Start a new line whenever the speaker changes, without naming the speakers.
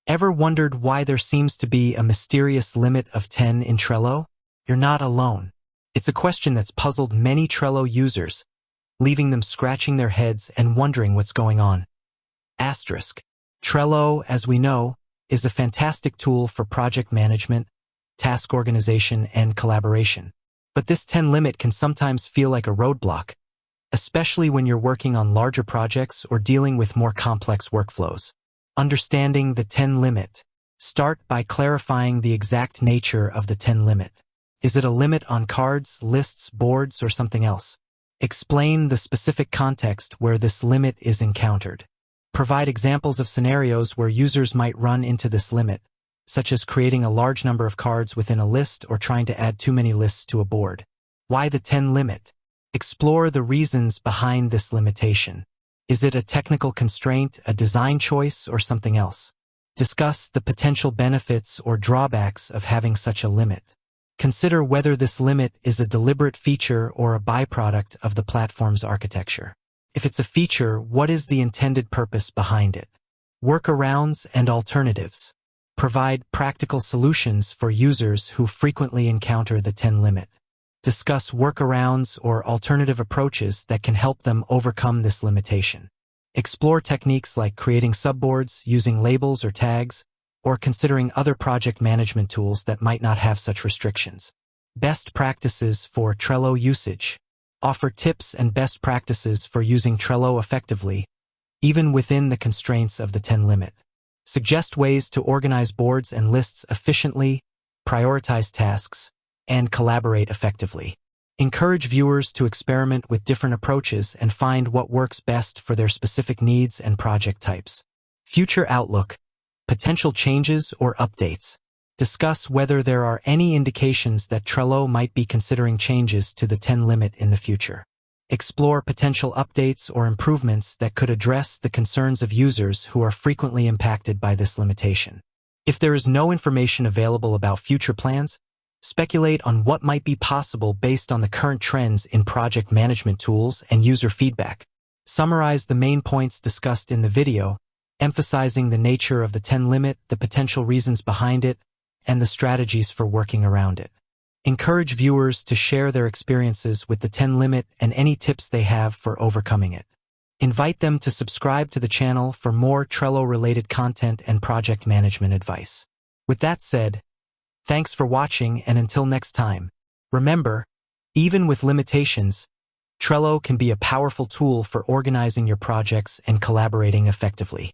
Ever wondered why there seems to be a mysterious limit of 10 in Trello? You're not alone. It's a question that's puzzled many Trello users, leaving them scratching their heads and wondering what's going on. Asterisk. Trello, as we know, is a fantastic tool for project management, task organization, and collaboration. But this 10 limit can sometimes feel like a roadblock, especially when you're working on larger projects or dealing with more complex workflows. Understanding the 10 limit. Start by clarifying the exact nature of the 10 limit. Is it a limit on cards, lists, boards, or something else? Explain the specific context where this limit is encountered. Provide examples of scenarios where users might run into this limit, such as creating a large number of cards within a list or trying to add too many lists to a board. Why the 10 limit? Explore the reasons behind this limitation. Is it a technical constraint, a design choice, or something else? Discuss the potential benefits or drawbacks of having such a limit. Consider whether this limit is a deliberate feature or a byproduct of the platform's architecture. If it's a feature, what is the intended purpose behind it? Workarounds and alternatives. Provide practical solutions for users who frequently encounter the 10 limit. Discuss workarounds or alternative approaches that can help them overcome this limitation. Explore techniques like creating subboards, using labels or tags, or considering other project management tools that might not have such restrictions. Best practices for Trello usage. Offer tips and best practices for using Trello effectively, even within the constraints of the 10 limit. Suggest ways to organize boards and lists efficiently, prioritize tasks, and collaborate effectively. Encourage viewers to experiment with different approaches and find what works best for their specific needs and project types. Future outlook, potential changes or updates. Discuss whether there are any indications that Trello might be considering changes to the 10 limit in the future. Explore potential updates or improvements that could address the concerns of users who are frequently impacted by this limitation. If there is no information available about future plans, speculate on what might be possible based on the current trends in project management tools and user feedback. Summarize the main points discussed in the video, emphasizing the nature of the 10 limit, the potential reasons behind it, and the strategies for working around it. Encourage viewers to share their experiences with the 10 limit and any tips they have for overcoming it. Invite them to subscribe to the channel for more Trello-related content and project management advice. With that said, thanks for watching, and until next time, remember, even with limitations, Trello can be a powerful tool for organizing your projects and collaborating effectively.